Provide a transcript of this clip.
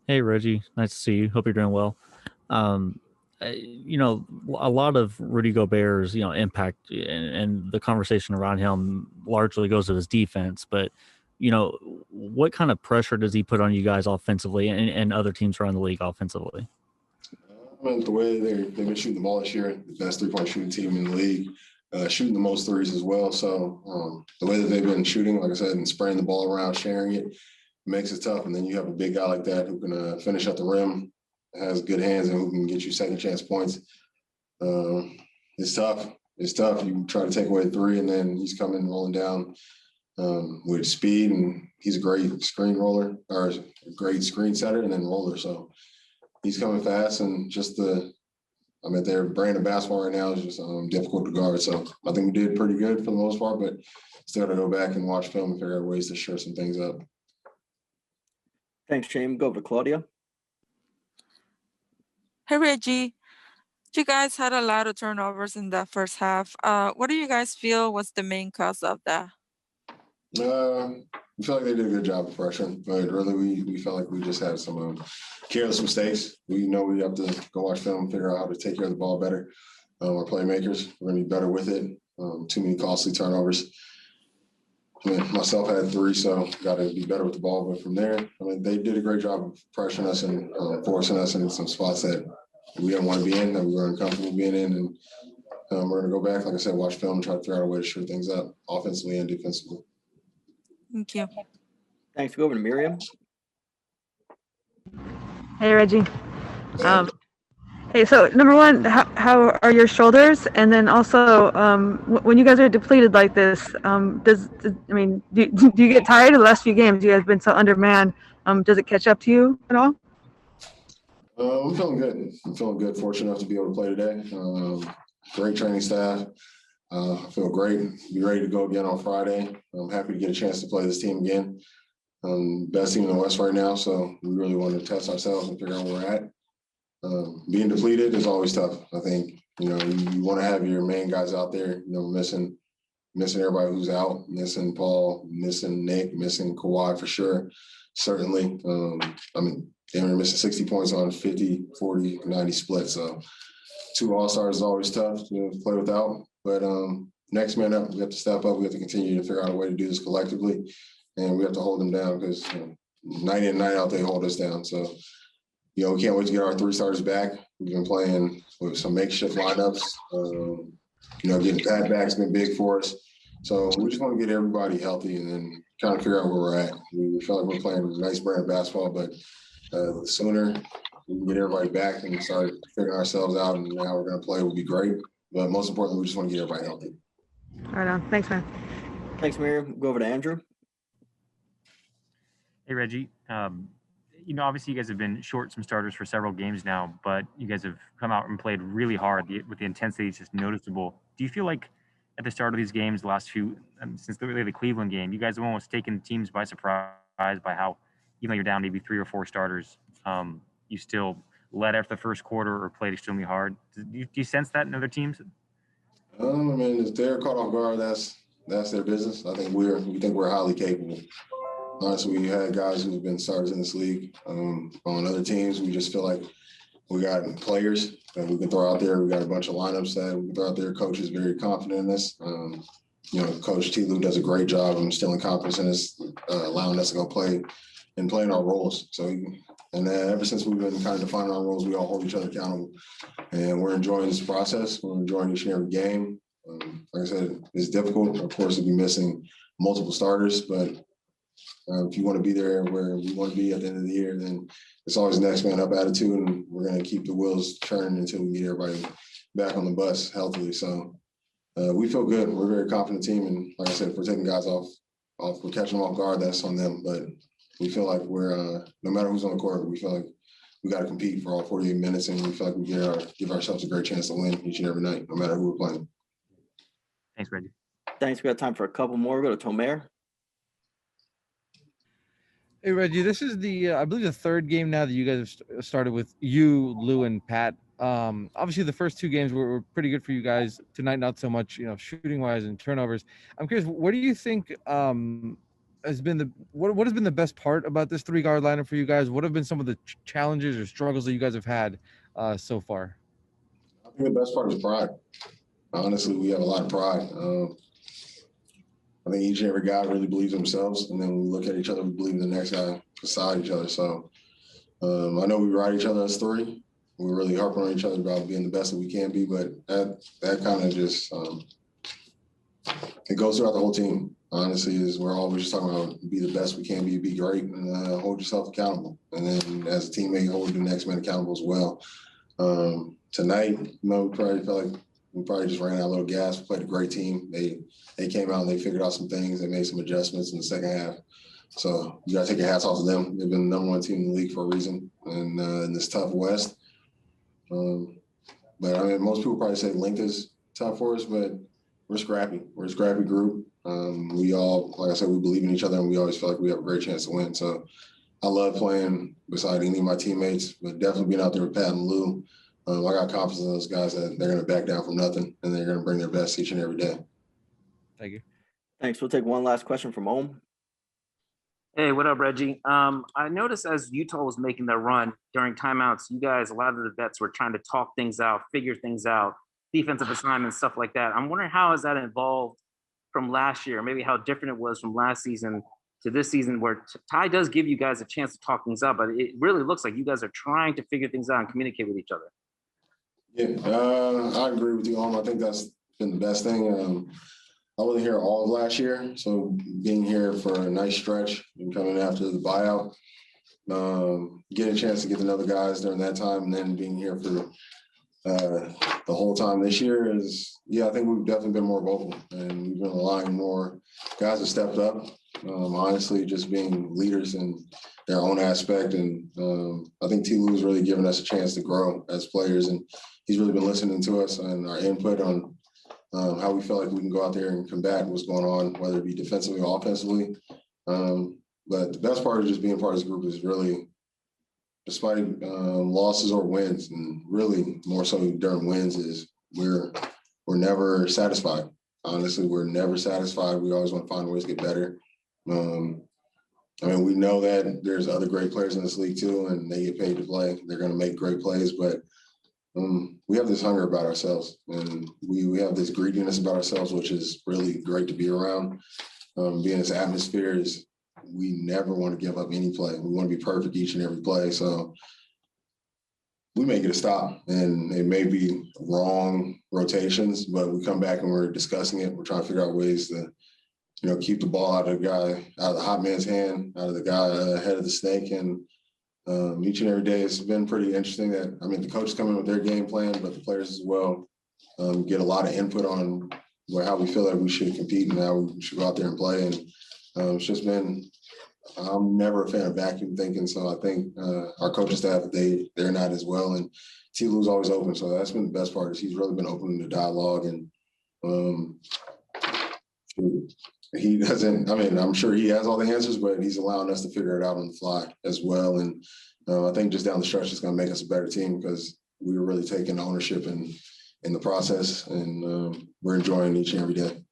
Hey, Reggie. Nice to see you. Hope you're doing well. Um, a lot of Rudy Gobert's, impact and the conversation around him largely goes to his defense. But, what kind of pressure does he put on you guys offensively and other teams around the league offensively? I mean, the way they've been shooting the ball this year, the best three-point shooting team in the league, shooting the most threes as well. So the way that they've been shooting, like I said, and spraying the ball around, sharing it, makes it tough. And then you have a big guy like that who can finish at the rim, has good hands, and who can get you second chance points. Um, it's tough. It's tough. You try to take away three, and then he's coming rolling down with speed, and he's a great screen roller or a great screen setter and then roller. So he's coming fast, and just their brand of basketball right now is just difficult to guard. So I think we did pretty good for the most part, but still got to go back and watch film and figure out ways to shore some things up. Thanks, James. Go over to Claudia. Hey, Reggie. You guys had a lot of turnovers in the first half. What do you guys feel was the main cause of that? We feel like they did a good job of pressuring, but really we felt like we just had some careless mistakes. We know we have to go watch film and figure out how to take care of the ball better. We're playmakers. We're going to be better with it. Too many costly turnovers. I mean, myself had three, so got to be better with the ball. But from there, I mean, they did a great job of pressuring us and forcing us into some spots that we didn't want to be in, that we were uncomfortable being in. And we're going to go back, like I said, watch film and try to figure out a way to shore things up offensively and defensively. Thank you. Thanks. Go over to Miriam. Hey, Reggie. Hey, so number one, how are your shoulders? And then also, when you guys are depleted like this, do you get tired of the last few games? You guys have been so undermanned. Does it catch up to you at all? I'm feeling good. I'm feeling good. Fortunate enough to be able to play today. Great training staff. I feel great. Be ready to go again on Friday. I'm happy to get a chance to play this team again. Best team in the West right now, so we really want to test ourselves and figure out where we're at. Being depleted is always tough. I think, you want to have your main guys out there, missing everybody who's out, missing Paul, missing Nick, missing Kawhi for sure. Certainly. They were missing 60 points on 50, 40, 90 split. So two All-Stars is always tough to play without. But next man up, we have to step up. We have to continue to figure out a way to do this collectively. And we have to hold them down because night in, night out, they hold us down. So, we can't wait to get our three starters back. We've been playing with some makeshift lineups. Getting Pat back has been big for us. So we just want to get everybody healthy and then kind of figure out where we're at. We feel like we're playing a nice brand of basketball, but the sooner we can get everybody back and start figuring ourselves out and how we're going to play will be great. But most importantly, we just want to get everybody healthy. Right on. Thanks, man. Thanks, Miriam. Go over to Andrew. Hey, Reggie. Obviously you guys have been short some starters for several games now, but you guys have come out and played really hard with the intensity. It's just noticeable. Do you feel like at the start of these games, the last few, since the Cleveland game, you guys have almost taken teams by surprise by how, even though you're down maybe 3 or 4 starters, you still led after the first quarter or played extremely hard? Do you sense that in other teams? If they're caught off guard, that's their business. I think we think we're highly capable. Honestly, we had guys who've been starters in this league. On other teams, we just feel like we got players that we can throw out there. We got a bunch of lineups that we can throw out there. Coach is very confident in this. Coach T. Lou does a great job of instilling confidence in us, allowing us to go play and playing our roles. So, ever since we've been kind of defining our roles, we all hold each other accountable. And we're enjoying this process. We're enjoying each and every game. Like I said, it's difficult. Of course, we'll be missing multiple starters, but if you want to be there where we want to be at the end of the year, then it's always next man up attitude, and we're going to keep the wheels turning until we get everybody back on the bus healthily. So we feel good. We're a very confident team, and like I said, if we're taking guys off, we're catching them off guard, that's on them. But we feel like we're no matter who's on the court, we feel like we got to compete for all 48 minutes, and we feel like we give ourselves a great chance to win each and every night, no matter who we're playing. Thanks, Reggie. Thanks. We got time for a couple more. Go to Tomer. Hey, Reggie, this is I believe the third game now that you guys have started with you, Lou, and Pat. Obviously, the first 2 games were pretty good for you guys. Tonight, not so much, shooting-wise and turnovers. I'm curious, where do you think has been what has been the best part about this 3-guard lineup for you guys? What have been some of the challenges or struggles that you guys have had so far? I think the best part is pride. Honestly, we have a lot of pride. I think each and every guy really believes in themselves, and then when we look at each other, we believe in the next guy beside each other. So I know we ride each other as 3. We're really harping on each other about being the best that we can be, but that kind of just it goes throughout the whole team. Honestly, is we're always just talking about be the best we can be great, and hold yourself accountable. And then as a teammate, hold the next man accountable as well. Tonight, we probably felt like we probably just ran out a little gas. We played a great team. They came out and they figured out some things. They made some adjustments in the second half. So you got to take your hats off to them. They've been the #1 team in the league for a reason, and in this tough West. But I mean, most people probably say length is tough for us, but we're scrappy. We're a scrappy group. We all, like I said, we believe in each other, and we always feel like we have a great chance to win. So I love playing beside any of my teammates, but definitely being out there with Pat and Lou. I got confidence in those guys that they're going to back down from nothing, and they're going to bring their best each and every day. Thank you. Thanks. We'll take one last question from Ohm. Hey, what up, Reggie? I noticed as Utah was making their run during timeouts, you guys, a lot of the vets were trying to talk things out, figure things out, defensive assignments, stuff like that. I'm wondering how has that evolved from last year, maybe how different it was from last season to this season, where Ty does give you guys a chance to talk things out, but it really looks like you guys are trying to figure things out and communicate with each other. Yeah, I agree with you, Ohm. I think that's been the best thing. I wasn't here all of last year, so being here for a nice stretch and coming after the buyout, getting a chance to get to know the guys during that time, and then being here for the whole time this year is, yeah, I think we've definitely been more vocal, and we've been relying more. Guys have stepped up, honestly, just being leaders in their own aspect, and I think T. Lou's really given us a chance to grow as players, and he's really been listening to us and our input on how we feel like we can go out there and combat what's going on, whether it be defensively or offensively. But the best part of just being part of this group is really, despite losses or wins, and really more so during wins, is we're never satisfied. Honestly, we're never satisfied. We always want to find ways to get better. I mean, we know that there's other great players in this league too, and they get paid to play. They're going to make great plays, but we have this hunger about ourselves, and we have this greediness about ourselves, which is really great to be around. Being in this atmosphere is, we never want to give up any play. We want to be perfect each and every play. So we may get a stop, and it may be wrong rotations, but we come back and we're discussing it. We're trying to figure out ways to, keep the ball out of the guy, out of the hot man's hand, out of the guy ahead of the snake. And each and every day, it's been pretty interesting that, I mean, the coaches come in with their game plan, but the players as well get a lot of input on how we feel like we should compete and how we should go out there and play. And it's just been, I'm never a fan of vacuum thinking. So I think our coaching staff, they're not as well. And T. Lou's always open. So that's been the best part, is he's really been open to dialogue. And he doesn't, I mean, I'm sure he has all the answers, but he's allowing us to figure it out on the fly as well. And I think just down the stretch, it's going to make us a better team, because we were really taking ownership in the process, and we're enjoying each and every day.